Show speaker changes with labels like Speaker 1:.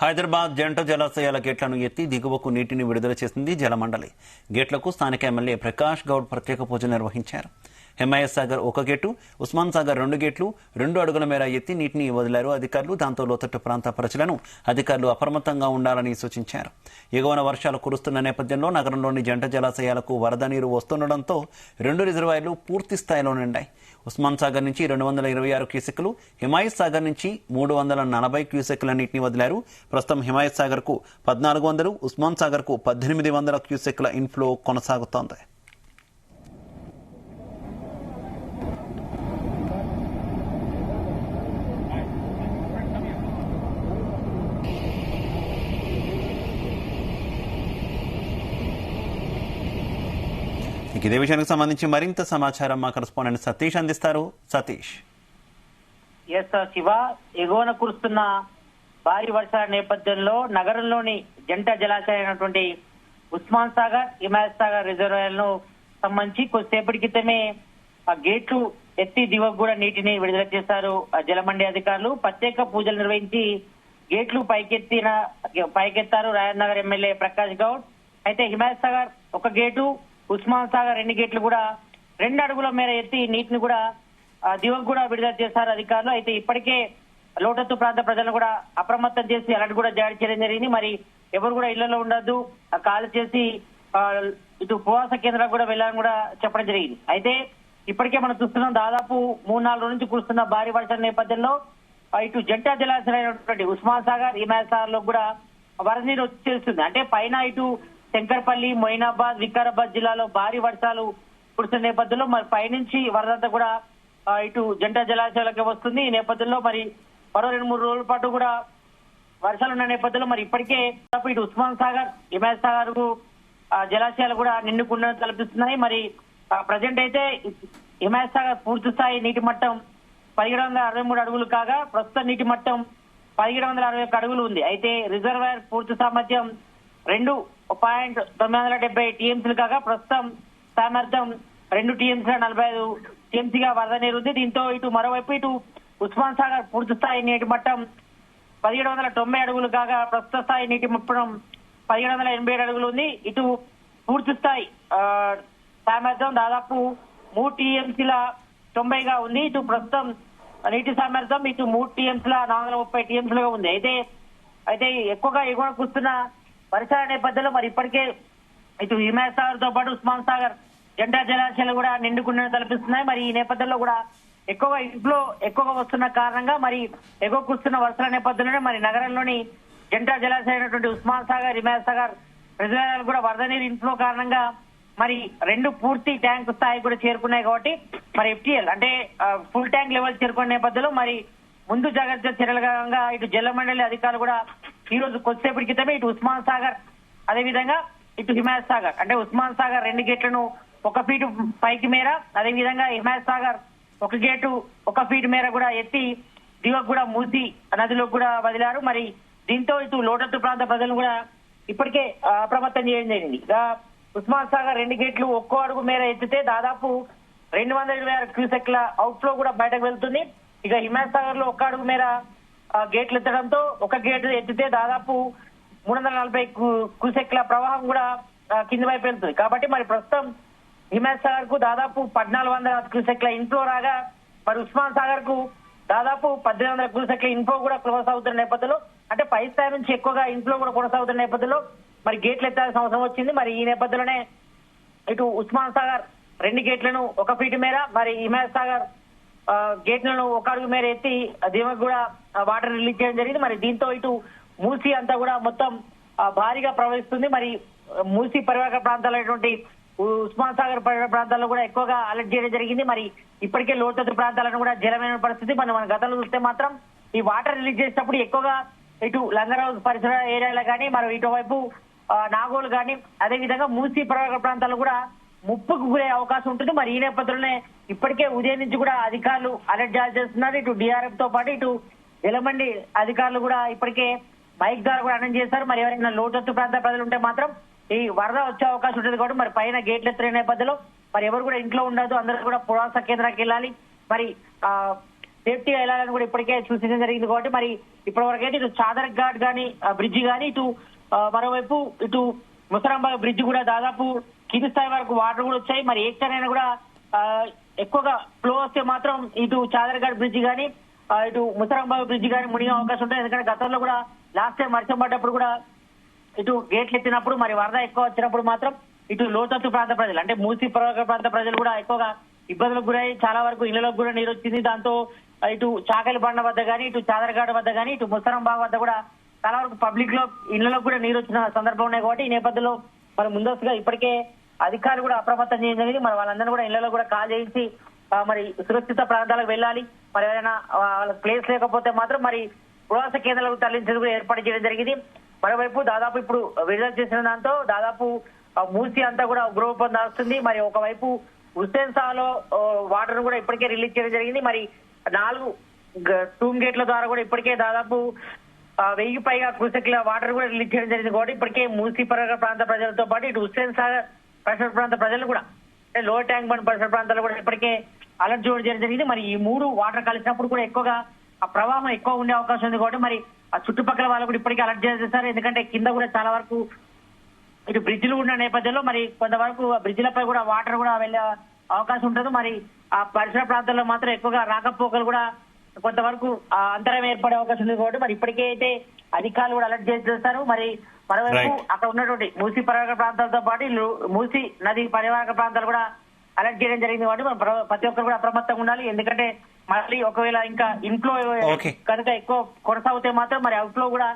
Speaker 1: హైదరాబాద్ జంట జలాశయాల గేట్లను ఎత్తి దిగువకు నీటిని విడుదల చేసింది జలమండలి. గేట్లకు స్థానిక ఎమ్మెల్యే ప్రకాష్ గౌడ్ ప్రత్యేక పూజ నిర్వహించారు. ఎంఐఎస్ సాగర్ 1 గేటు, ఉస్మాన్ సాగర్ 2 గేట్లు 2 అడుగుల మేర ఎత్తి నీటిని వదిలారు అధికారులు. దాంతో లోతట్టు ప్రాంత ప్రజలను అధికారులు అప్రమత్తంగా ఉండాలని సూచించారు. ఎగువన వర్షాలు కురుస్తున్న నేపథ్యంలో నగరంలోని జంట జలాశయాలకు వరద నీరు వస్తుండటంతో 2 రిజర్వాయర్లు పూర్తి స్థాయిలో నిండాయి. ఉస్మాన్ సాగర్ నుంచి 226 క్యూసెక్కులు, హిమాయత్ సాగర్ నుంచి 340 క్యూసెక్కుల నీటిని వదిలారు. ప్రస్తుతం హిమాయత్ సాగర్ కు 1400, ఉస్మాన్ సాగర్ కు 1800 క్యూసెక్కుల ఇన్ఫ్లో కొనసాగుతోంది. ఇదే విషయానికి సంబంధించి మరింత సమాచారం మా కరెస్పాండెంట్ సతీష్ అందిస్తారు. సతీష్.
Speaker 2: శివ, ఎగువన కురుస్తున్న భారీ వర్షాల నేపథ్యంలో నగరంలోని జంట జలాశయమైనటువంటి ఉస్మాన్ సాగర్, హిమాయత్ సాగర్ రిజర్వాయర్లను సంబంధించి కొద్దిసేపటి క్రితమే ఆ గేట్లు ఎత్తి దివకు కూడా నీటిని విడుదల చేశారు జలమండి అధికారులు. ప్రత్యేక పూజలు నిర్వహించి గేట్లు పైకెత్తారు రాయన్ నగర్ ఎమ్మెల్యే ప్రకాష్ గౌడ్. అయితే హిమాయత్ సాగర్ 1 గేటు, ఉస్మాన్ సాగర్ 2 గేట్లు కూడా 2 అడుగుల మేర ఎత్తి నీటిని కూడా దివకు కూడా విడుదల చేశారు అధికారులు. అయితే ఇప్పటికే లోతట్టు ప్రాంత ప్రజలను కూడా అప్రమత్తం చేసి అలర్ట్ కూడా జారీ చేయడం జరిగింది. మరి ఎవరు కూడా ఇళ్లలో ఉండొద్దు, కాల్ చేసి ఇటు ఉపవాస కేంద్రాలకు కూడా వెళ్ళాలని కూడా చెప్పడం జరిగింది. అయితే ఇప్పటికే మనం చూస్తున్నాం, దాదాపు 3-4 రోజుల నుంచి కురుస్తున్న భారీ వర్షాల నేపథ్యంలో ఇటు జంట జలాశయమైనటువంటి ఉస్మాన్ సాగర్, హిమాయత్ సాగర్ లో కూడా వరద నీరు వచ్చేస్తుంది. అంటే పైన ఇటు శంకర్పల్లి, మొయినాబాద్, వికారాబాద్ జిల్లాలో భారీ వర్షాలు కురుస్తున్న నేపథ్యంలో మరి పైనుంచి వరదంతా కూడా ఇటు జంట జలాశయాలకి వస్తుంది. ఈ నేపథ్యంలో మరి మరో 2-3 రోజుల పాటు కూడా వర్షాలు ఉన్న నేపథ్యంలో మరి ఇప్పటికే ఇటు ఉస్మాన్ సాగర్, హిమాయత్ సాగర్ కు జలాశయాలు కూడా నిండుకుండని తలపిస్తున్నాయి. మరి ప్రజెంట్ అయితే హిమాయత్ సాగర్ పూర్తి స్థాయి నీటి మట్టం 1763 అడుగులు కాగా ప్రస్తుత నీటి మట్టం 1761 అడుగులు ఉంది. అయితే రిజర్వాయర్ పూర్తి సామర్థ్యం 2.970 టీఎంసీలు కాగా ప్రస్తుతం సామర్థ్యం 2 టీఎంసీ 45 టీఎంసీగా వరద నీరు ఉంది. దీంతో ఇటు మరోవైపు ఇటు ఉస్మాన్ సాగర్ పూర్తి స్థాయి నీటి మట్టం 1790 అడుగులు కాగా ప్రస్తుత స్థాయి నీటి మట్టం 1787 అడుగులు ఉంది. ఇటు పూర్తి స్థాయి సామర్థ్యం దాదాపు 3 టీఎంసీల 90గా ఉంది. ఇటు ప్రస్తుతం నీటి సామర్థ్యం ఇటు 3 టీఎంసీల 430 టీఎంసీలుగా ఉంది. అయితే ఎక్కువగా ఎగువన కురుస్తున్న వర్షాల నేపథ్యంలో మరి ఇప్పటికే ఇటు హిమాయత్ సాగర్ తో పాటు ఉస్మాన్ సాగర్ జంట జలాశయాలు కూడా నిండుకుండని తలపిస్తున్నాయి. మరి ఈ నేపథ్యంలో కూడా ఎక్కువగా వస్తున్న కారణంగా మరి ఎగువ కురుస్తున్న వర్షాల నేపథ్యంలోనే మరి నగరంలోని జంట జలాశయమైనటువంటి ఉస్మాన్ సాగర్, హిమాయత్ సాగర్ రిజర్వాయర్లు కూడా వరద నీరు ఇన్ఫ్లో కారణంగా మరి 2 పూర్తి ట్యాంక్ స్థాయి కూడా చేరుకున్నాయి. కాబట్టి మరి FTL అంటే ఫుల్ ట్యాంక్ లెవెల్ చేరుకున్న నేపథ్యంలో మరి ముందు జాగ్రత్త చర్యలుగా ఇటు జలమండలి అధికారులు కూడా ఈ రోజు కొద్దిసేపటి క్రితమే ఇటు ఉస్మాన్ సాగర్ అదేవిధంగా ఇటు హిమాయత్ సాగర్ అంటే ఉస్మాన్ సాగర్ 2 గేట్లను 1 ఫీటు పైకి మేర, అదేవిధంగా హిమాయత్ సాగర్ 1 గేటు 1 ఫీట్ మేర కూడా ఎత్తి దివకు కూడా మూసి నదిలో కూడా వదిలారు. మరి దీంతో ఇటు లోతట్టు ప్రాంత ప్రజలను కూడా ఇప్పటికే అప్రమత్తం చేయడం జరిగింది. ఉస్మాన్ సాగర్ 2 గేట్లు 1 అడుగు మేర ఎత్తితే దాదాపు 226 క్యూసెక్ల అవుట్ఫ్లో కూడా బయటకు వెళ్తుంది. ఇక హిమాయత్ సాగర్ లో 1 అడుగు మేర గేట్లు ఎత్తడంతో 1 గేటు ఎత్తితే దాదాపు 340 క్యూసెక్ల ప్రవాహం కూడా కింది వైపు వెళ్తుంది. కాబట్టి మరి ప్రస్తుతం హిమాయత్ సాగర్ కు దాదాపు 1400 క్యూసెక్ల ఇన్ఫ్లో రాగా మరి ఉస్మాన్ సాగర్ కు దాదాపు 1800 క్యూసెక్ల ఇన్ఫ్లో కూడా కొనసాగుతున్న నేపథ్యంలో అంటే పై స్థాయి నుంచి ఎక్కువగా ఇన్ఫ్లో కూడా కొనసాగుతున్న నేపథ్యంలో మరి గేట్లు ఎత్తాల్సిన అవసరం వచ్చింది. మరి ఈ నేపథ్యంలోనే ఇటు ఉస్మాన్ సాగర్ 2 గేట్లను 1 ఫీట్ మేర, మరి హిమాయత్ సాగర్ గేట్లను 1 అడుగు మేర ఎత్తి దీనికి కూడా వాటర్ రిలీజ్ చేయడం జరిగింది. మరి దీంతో ఇటు మూసీ అంతా కూడా మొత్తం భారీగా ప్రవహిస్తుంది. మరి మూసీ పరివాహక ప్రాంతాలైనటువంటి ఉస్మాన్ సాగర్ పరివాహక ప్రాంతాల్లో కూడా ఎక్కువగా అలర్ట్ చేయడం జరిగింది. మరి ఇప్పటికే లోతట్టు ప్రాంతాలను కూడా జలమైన పరిస్థితి. మన గతంలో చూస్తే మాత్రం ఈ వాటర్ రిలీజ్ చేసేటప్పుడు ఎక్కువగా ఇటు లంగరౌజ్ పరిసర ఏరియాలో కానీ మరి ఇటువైపు నాగోలు కానీ అదేవిధంగా మూసీ పరివాహక ప్రాంతాల్లో కూడా ముప్పుకు గురే అవకాశం ఉంటుంది. మరి ఈ నేపథ్యంలోనే ఇప్పటికే ఉదయం నుంచి కూడా అధికారులు అలర్ట్ జారీ చేస్తున్నారు. ఇటు డిఆర్ఎఫ్ తో పాటు ఇటు జలమండి అధికారులు కూడా ఇప్పటికే మైక్ ద్వారా కూడా అనౌన్స్ చేశారు. మరి ఎవరైనా లోతట్టు ప్రాంత ప్రజలు ఉంటే మాత్రం ఈ వరద వచ్చే అవకాశం ఉంటుంది. కాబట్టి మరి పైన గేట్లు ఎత్తిన నేపథ్యంలో మరి ఎవరు కూడా ఇంట్లో ఉండదు, అందరూ కూడా పురాతన కేంద్రానికి వెళ్ళాలి. మరి సేఫ్టీగా వెళ్ళాలని కూడా ఇప్పటికే సూచించడం జరిగింది. కాబట్టి మరి ఇప్పటివరకైతే ఇటు చాదర్ ఘాట్ గానీ బ్రిడ్జి గానీ ఇటు మరోవైపు ఇటు ముసరాంబాగ్ బ్రిడ్జ్ కూడా దాదాపు కింది స్థాయి వరకు వాటర్ కూడా వచ్చాయి. మరి ఏ క్షణమైనా కూడా ఎక్కువగా ఫ్లో వస్తే మాత్రం ఇటు చాదర్ ఘాట్ బ్రిడ్జి గానీ ఇటు ముసరాంబాగ్ బ్రిడ్జి గానీ మునిగే అవకాశం ఉంటుంది. ఎందుకంటే గతంలో కూడా లాస్ట్ టైం వర్షం పడ్డప్పుడు కూడా ఇటు గేట్లు ఎత్తినప్పుడు మరి వరద ఎక్కువ వచ్చినప్పుడు మాత్రం ఇటు లోతట్టు ప్రాంత ప్రజలు అంటే మూసీ పరివాహక ప్రాంత ప్రజలు కూడా ఎక్కువగా ఇబ్బందులకు గురై చాలా వరకు ఇళ్లలోకి కూడా నీరు వచ్చింది. దాంతో ఇటు చాకలి బండ వద్ద గానీ ఇటు చాదరగాడ వద్ద గానీ ఇటు ముసరాంబాగ్ వద్ద కూడా చాలా వరకు పబ్లిక్ లో ఇళ్లలోకి కూడా నీరు వచ్చిన సందర్భం ఉన్నాయి. కాబట్టి ఈ నేపథ్యంలో మరి ముందస్తుగా ఇప్పటికే అధికారులు కూడా అప్రమత్తం చేయడం జరిగింది. మరి వాళ్ళందరూ కూడా ఇళ్లలో కూడా కాల్ చేయించి మరి సురక్షిత ప్రాంతాలకు వెళ్ళాలి. మరి ఏదైనా వాళ్ళ ప్లేస్ లేకపోతే మాత్రం మరి ప్రవాస కేంద్రాలకు తరలించేందుకు కూడా ఏర్పాటు చేయడం జరిగింది. మరోవైపు దాదాపు ఇప్పుడు విడుదల చేసిన దాంతో దాదాపు మూసి అంతా కూడా ఉగ్రరూపం దాస్తుంది. మరి ఒకవైపు హుస్సేన్ సాలో వాటర్ కూడా ఇప్పటికే రిలీజ్ చేయడం జరిగింది. మరి 4 టూమ్ గేట్ల ద్వారా కూడా ఇప్పటికే దాదాపు 1000 పైగా క్యూసెక్ల వాటర్ కూడా రిలీజ్ చేయడం జరిగింది. కాబట్టి ఇప్పటికే మూసీ పరివాహక ప్రాంత ప్రజలతో పాటు ఇటు హుస్సేన్ సాగర్ పరిసర ప్రాంత ప్రజలు కూడా అంటే లోవర్ ట్యాంక్ బండ్ పరిసర ప్రాంతాలు కూడా ఇప్పటికే అలర్ట్ చేయడం జరిగింది. మరి ఈ 3 వాటర్ కలిసినప్పుడు కూడా ఎక్కువగా ఆ ప్రవాహం ఎక్కువ ఉండే అవకాశం ఉంది. కాబట్టి మరి ఆ చుట్టుపక్కల వాళ్ళు కూడా ఇప్పటికే అలర్ట్ చేసేస్తారు. ఎందుకంటే కింద కూడా చాలా వరకు ఇటు బ్రిడ్జిలు ఉన్న నేపథ్యంలో మరి కొంతవరకు బ్రిడ్జిలపై కూడా వాటర్ కూడా వెళ్ళే అవకాశం ఉంటుంది. మరి ఆ పరిసర ప్రాంతాల్లో మాత్రం ఎక్కువగా రాకపోకలు కూడా కొంతవరకు అంతరాయం ఏర్పడే అవకాశం ఉంది. కాబట్టి మరి ఇప్పటికే అయితే అధికారులు కూడా అలర్ట్ చేస్తారు. మరి మరోవైపు అక్కడ ఉన్నటువంటి మూసీ పరివాహక ప్రాంతాలతో పాటు మూసీ నది పరివాహక ప్రాంతాలు కూడా అలర్ట్ చేయడం జరిగింది. కాబట్టి ప్రతి ఒక్కరు కూడా అప్రమత్తంగా ఉండాలి. ఎందుకంటే మళ్ళీ ఒకవేళ ఇంకా ఇన్ఫ్లో కనుక ఎక్కువ కొనసాగితే మాత్రం మరి అవుట్ఫ్లో కూడా